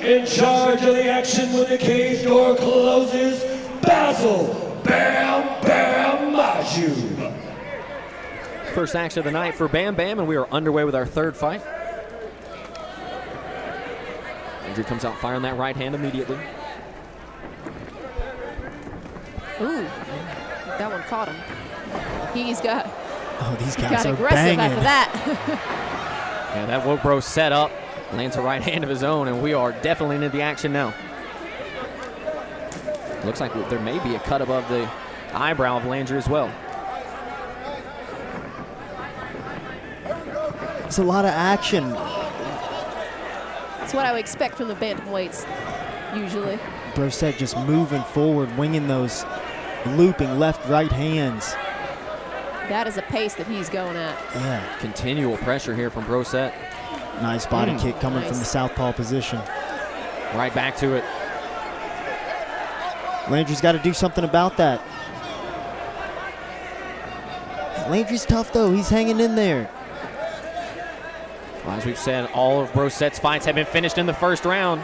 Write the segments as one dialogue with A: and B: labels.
A: In charge of the action when the cage door closes, Basil Bam Bam Maju.
B: First action of the night for Bam Bam, and we are underway with our third fight. Landry comes out firing that right hand immediately.
C: Ooh, that one caught him. He's got.
D: Oh, these guys are
C: aggressive
D: banging.
C: after that.
B: Yeah, that woke Brossette up, lands a right hand of his own, and we are definitely into the action now. Looks like there may be a cut above the eyebrow of Landry as well.
D: It's a lot of action.
C: That's what I would expect from the bantamweights, usually.
D: Brossette just moving forward, winging those looping left-right hands.
C: That is a pace that he's going at.
D: Yeah.
B: Continual pressure here from Brossette.
D: Nice body kick coming from the southpaw position.
B: Right back to it.
D: Landry's got to do something about that. Landry's tough, though. He's hanging in there.
B: Well, as we've said, all of Brossette's fights have been finished in the first round.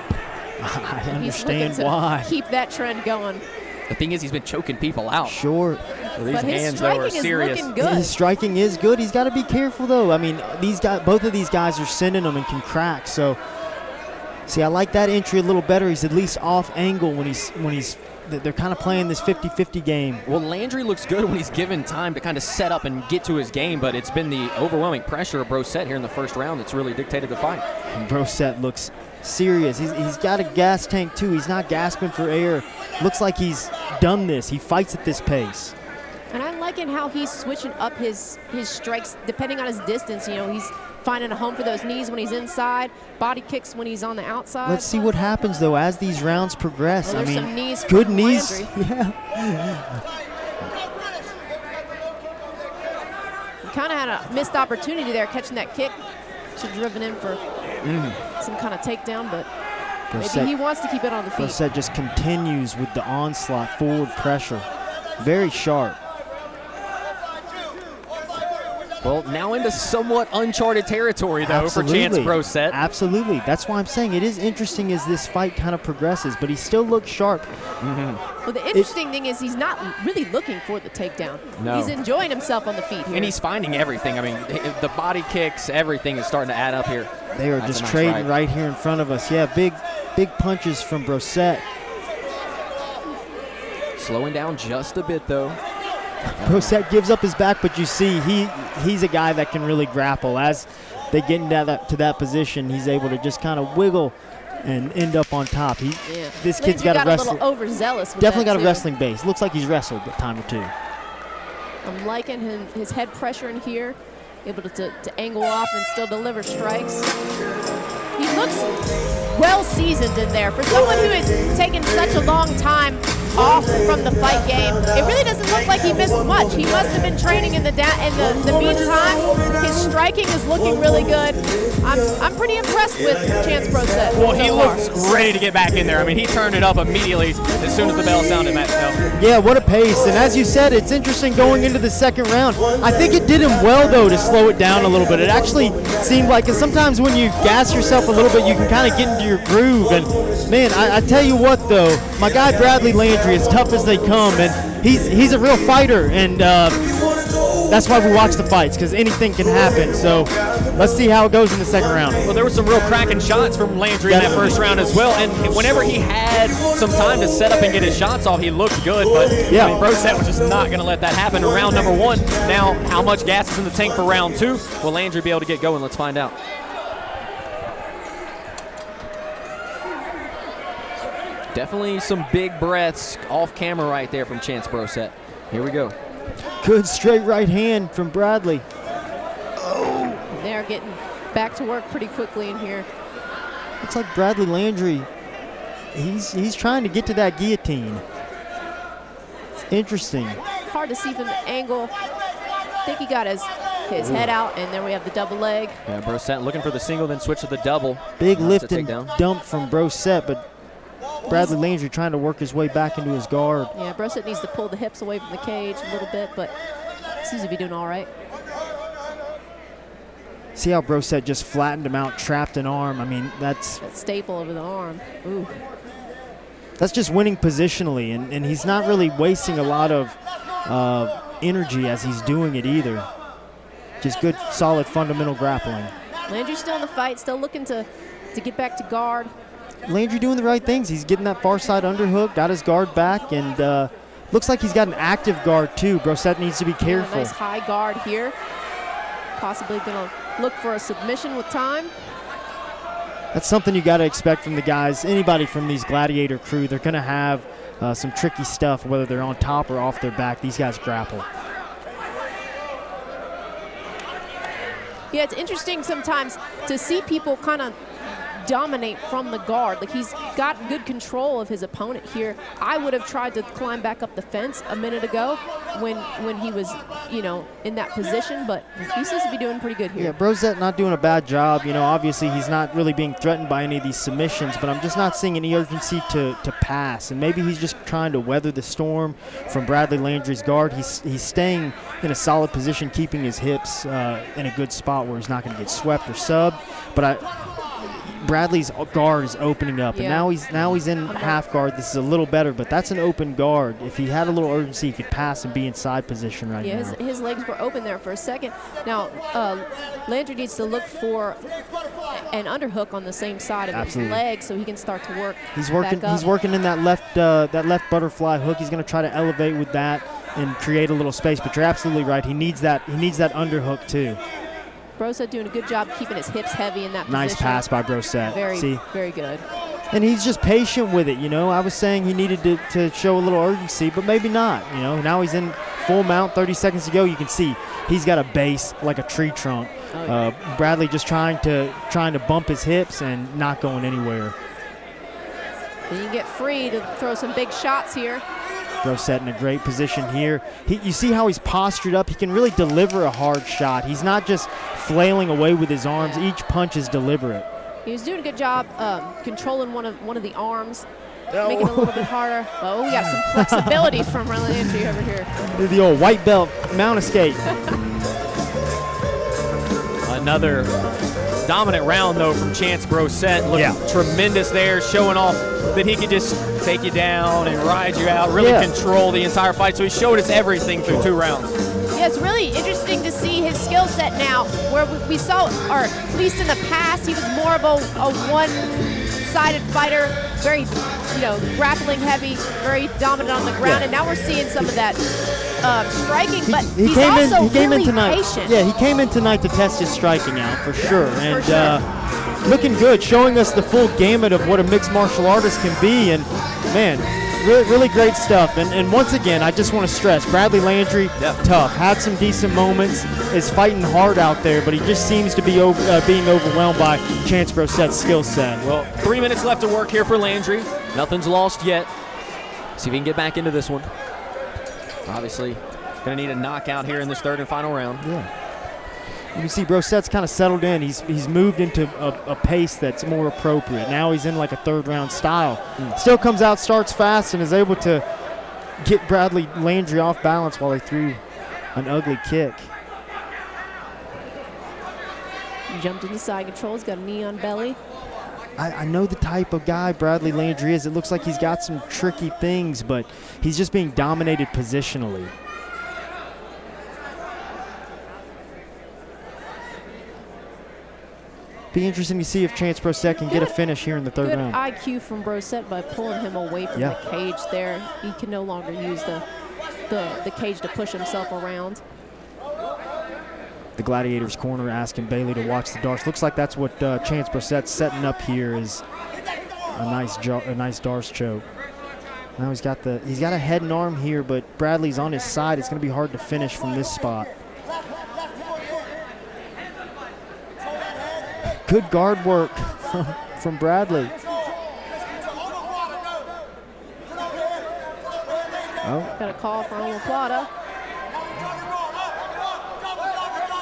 D: I
C: He's
D: understand
C: looking to
D: why.
C: keep that trend going.
B: The thing is, he's been choking people out.
D: Sure.
B: These
C: But his
B: hands, though, are
C: striking is
B: serious.
C: looking good.
D: His striking is good. He's got to be careful, though. I mean, both of these guys are sending them and can crack. So, see, I like that entry a little better. He's at least off angle when they're kind of playing this 50-50 game.
B: Well, Landry looks good when he's given time to kind of set up and get to his game, but it's been the overwhelming pressure of Brossette here in the first round that's really dictated the fight.
D: And Brossette looks serious. He's got a gas tank, too. He's not gasping for air. Looks like he's done this. He fights at this pace.
C: And I'm liking how he's switching up his strikes depending on his distance. You know, he's finding a home for those knees when he's inside, body kicks when he's on the outside.
D: Let's see what happens, though, as these rounds progress.
C: Well,
D: I mean,
C: some knees
D: good
C: from
D: knees.
C: Landry.
D: Yeah.
C: He kind of had a missed opportunity there catching that kick. Should have driven in for some kind of takedown, but maybe he wants to keep it on the feet.
D: Brossette just continues with the onslaught, forward pressure. Very sharp.
B: Well, now into somewhat uncharted territory, though, for Chance Brossette.
D: Absolutely. That's why I'm saying it is interesting as this fight kind of progresses, but he still looks sharp.
C: Well, the interesting thing is he's not really looking for the takedown.
B: No.
C: He's enjoying himself on the feet here.
B: And he's finding everything. I mean, the body kicks, everything is starting to add up here.
D: They are just trading right here in front of us. Yeah, big punches from Brossette.
B: Slowing down just a bit, though.
D: Brossette gives up his back, but you see he's a guy that can really grapple. As they get into to that position, he's able to just kind of wiggle and end up on top. This kid's got a
C: little overzealous with
D: definitely
C: that
D: got a
C: too.
D: wrestling base. Looks like he's wrestled a time or two.
C: I'm liking his head pressure in here, able to angle off and still deliver strikes. He looks well seasoned in there. For someone who has taken such a long time off from the fight game, it really doesn't look like he missed much. He must have been training in the meantime. His striking is looking really good. I'm pretty impressed with Chance Brossette.
B: Well, he looks ready to get back in there. I mean, he turned it up immediately as soon as the bell sounded, Matt.
D: Yeah, what a pace. And as you said, it's interesting going into the second round. I think it did him well, though, to slow it down a little bit. It actually seemed like, and sometimes when you gas yourself a little bit, you can kind of get into your groove. And, man, I tell you what, though, my guy Bradley Landry, as tough as they come, and he's a real fighter. And that's why we watch the fights, because anything can happen. So let's see how it goes in the second round.
B: Well, there were some real cracking shots from Landry in that first round as well. And whenever he had some time to set up and get his shots off, he looked good. But I mean, Brossette was just not going to let that happen in round number one. Now, how much gas is in the tank for round two? Will Landry be able to get going? Let's find out. Definitely some big breaths off camera right there from Chance Brossette. Here we go.
D: Good straight right hand from Bradley.
C: They're getting back to work pretty quickly in here.
D: Looks like Bradley Landry, he's trying to get to that guillotine. It's interesting.
C: Hard to see from the angle. I think he got his head out, and then we have the double leg.
B: Yeah, Brossette looking for the single, then switch to the double.
D: Big lift and dump from Brossette, but Bradley Landry trying to work his way back into his guard.
C: Yeah, Brossette needs to pull the hips away from the cage a little bit, but seems to be doing all right.
D: See how Brossette just flattened him out, trapped an arm. I mean, that's
C: That staple over the arm. Ooh.
D: that's just winning positionally, and he's not really wasting a lot of energy as he's doing it either. Just good, solid, fundamental grappling.
C: Landry's still in the fight, still looking to get back to guard.
D: Landry doing the right things. He's getting that far side underhook, got his guard back, and looks like he's got an active guard too. Brossette needs to be careful.
C: Nice high guard here. Possibly going to look for a submission with time.
D: That's something you got to expect from the guys. Anybody from these Gladiator crew, they're going to have some tricky stuff, whether they're on top or off their back. These guys grapple.
C: Yeah, it's interesting sometimes to see people kind of dominate from the guard. Like, he's got good control of his opponent here. I would have tried to climb back up the fence a minute ago when he was, you know, in that position, but he seems to be doing pretty good here.
D: Yeah, Brossette not doing a bad job. You know, obviously he's not really being threatened by any of these submissions, but I'm just not seeing any urgency to pass. And maybe he's just trying to weather the storm from Bradley Landry's guard. He's staying in a solid position, keeping his hips in a good spot where he's not going to get swept or subbed. But Bradley's guard is opening up, and now he's in half guard. This is a little better, but that's an open guard. If he had a little urgency, he could pass and be in side position right now.
C: Yeah, his legs were open there for a second. Now, Landry needs to look for an underhook on the same side of his leg so he can start to work.
D: He's working in that left butterfly hook. He's going to try to elevate with that and create a little space. But you're absolutely right. He needs that underhook too.
C: Brossette doing a good job keeping his hips heavy in that
D: nice
C: position.
D: Pass by Brossette.
C: Very good.
D: And he's just patient with it, you know. I was saying he needed to show a little urgency, but maybe not, you know. Now he's in full mount, 30 seconds to go. You can see he's got a base like a tree trunk. Oh, yeah. Bradley just trying to bump his hips and not going anywhere.
C: Then you get free to throw some big shots here.
D: Brossette in a great position here. You see how he's postured up. He can really deliver a hard shot. He's not just flailing away with his arms. Each punch is deliberate.
C: He was doing a good job controlling one of the arms, making it a little bit harder. Oh, we got some flexibility from Landry over here.
D: The old white belt mount escape.
B: Another dominant round, though, from Chance Brossette. Looking tremendous there, showing off that he could just take you down and ride you out, really control the entire fight. So he showed us everything through 2 rounds.
C: Yeah, it's really interesting to see his skill set now, where we saw, or at least in the past, he was more of a one-sided fighter, very, you know, grappling heavy, very dominant on the ground, and now we're seeing some of that striking, but he's also really patient.
D: Yeah, he came in tonight to test his striking out, for sure. And looking good, showing us the full gamut of what a mixed martial artist can be, and man, really great stuff. And once again, I just want to stress, Bradley Landry, tough, had some decent moments, is fighting hard out there, but he just seems to be being overwhelmed by Chance Brossette's skill set.
B: Well, 3 minutes left to work here for Landry. Nothing's lost yet. See if he can get back into this one. Obviously, going to need a knockout here in this 3rd and final round.
D: Yeah. You can see Brossette's kind of settled in. He's moved into a pace that's more appropriate. Now he's in like a 3rd round style. Still comes out, starts fast, and is able to get Bradley Landry off balance while he threw an ugly kick.
C: He jumped into side control. He's got a knee on belly.
D: I know the type of guy Bradley Landry is. It looks like he's got some tricky things, but he's just being dominated positionally. Be interesting to see if Chance Brossette can get a finish here in the 3rd round.
C: Good IQ from Brossette by pulling him away from the cage there. He can no longer use the cage to push himself around.
D: The Gladiators corner asking Bailey to watch the darts. Looks like that's what Chance Brossette's setting up here, is a nice darts choke. Now he's got a head and arm here, but Bradley's on his side. It's going to be hard to finish from this spot. Good guard work from Bradley. Oh.
C: Got a call for omoplata.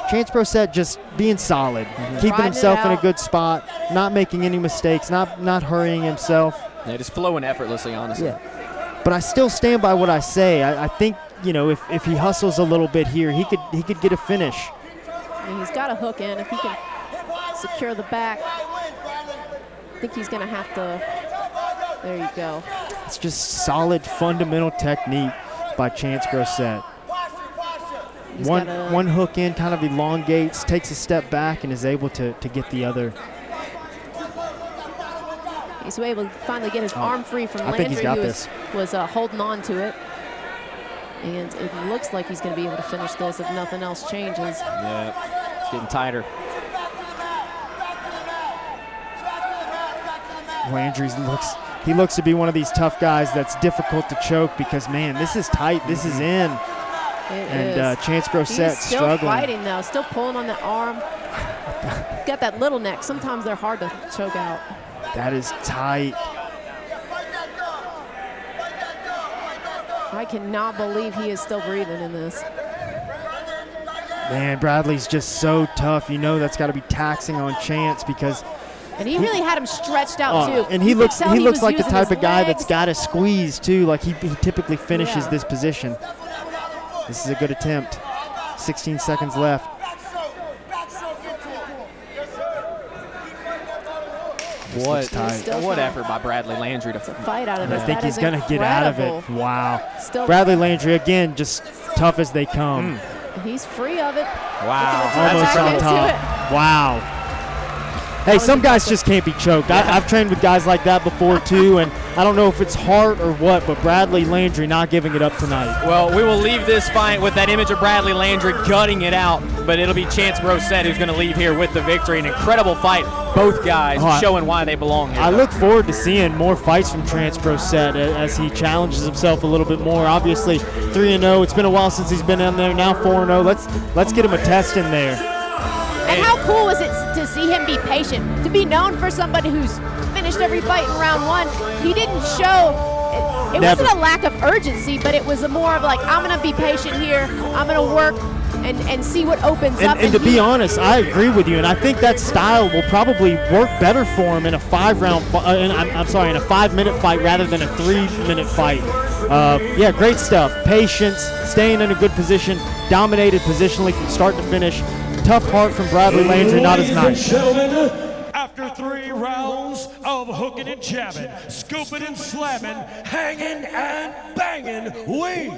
D: Chance Brossette just being solid, keeping himself in a good spot, not making any mistakes, not hurrying himself.
B: Yeah, just flowing effortlessly, honestly.
D: Yeah. But I still stand by what I say. I think, you know, if he hustles a little bit here, he could get a finish.
C: I mean, he's got a hook in. If he can secure the back, I think he's going to have to. There you go.
D: It's just solid fundamental technique by Chance Brossette. One hook in, kind of elongates, takes a step back, and is able to get the other.
C: He's able to finally get his arm free from Landry, who was holding on to it. And it looks like he's going to be able to finish this if nothing else changes.
B: Yeah, it's getting tighter.
D: Landry looks to be one of these tough guys that's difficult to choke because, man, this is tight. This is in. Chance Brossette
C: still
D: struggling.
C: Fighting though, still pulling on that arm. Got that little neck. Sometimes they're hard to choke out.
D: That is tight.
C: I cannot believe he is still breathing in this.
D: Man, Bradley's just so tough. You know that's got to be taxing on Chance because.
C: And he really had him stretched out too.
D: And he looks like the type of guy that's got to squeeze too. Like he typically finishes this position. This is a good attempt. 16 seconds left.
B: What effort by Bradley Landry to
C: fight out of this.
D: I think he's going to get out of it. Wow. Bradley Landry, again, just tough as they come.
C: He's free of it.
B: Wow.
D: Almost on top. Wow. Hey, some guys just can't be choked. I've trained with guys like that before, too, and I don't know if it's heart or what, but Bradley Landry not giving it up tonight.
B: Well, we will leave this fight with that image of Bradley Landry gutting it out, but it'll be Chance Brossette who's going to leave here with the victory. An incredible fight. Both guys showing why they belong here.
D: I look forward to seeing more fights from Chance Brossette as he challenges himself a little bit more. Obviously, 3-0. It's been a while since he's been in there. Now 4-0. Let's get him a test in there.
C: And how cool was it to see him be patient? To be known for somebody who's finished every fight in round one. He didn't show, it wasn't a lack of urgency, but it was more of like, I'm going to be patient here. I'm going to work and see what opens up.
D: And to be honest, I agree with you, and I think that style will probably work better for him in a 5-minute fight rather than a 3-minute fight. Yeah, great stuff. Patience, staying in a good position, dominated positionally from start to finish. Tough heart from Bradley Landry, not as nice.
A: After 3 rounds of hooking and jabbing, scooping and slamming, hanging and banging, we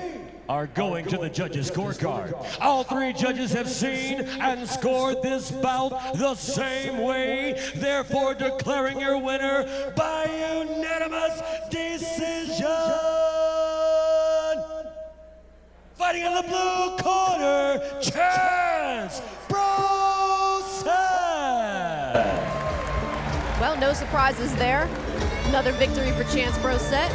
A: are going to the judges' scorecard. All 3 judges have seen and scored this bout the same way, therefore declaring your winner by unanimous decision. Fighting in the blue corner, Chance Brossette.
C: Well, no surprises there. Another victory for Chance Brossette.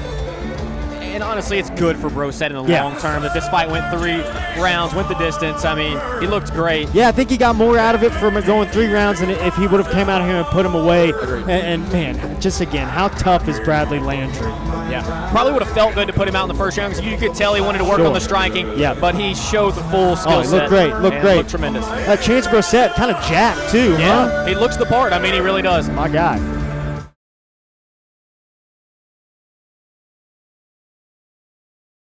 B: And honestly, it's good for Brossette in the long term that this fight went 3 rounds, went the distance. I mean, he looked great.
D: Yeah, I think he got more out of it from going 3 rounds than if he would have came out here and put him away. And man, just again, how tough is Bradley Landry?
B: Yeah, probably would have felt good to put him out in the first round because you could tell he wanted to work on the striking. Yeah, but he showed the full skill set.
D: Looked great.
B: Looked tremendous.
D: Chance Brossette kind of jacked too, huh?
B: He looks the part. I mean, he really does.
D: My God.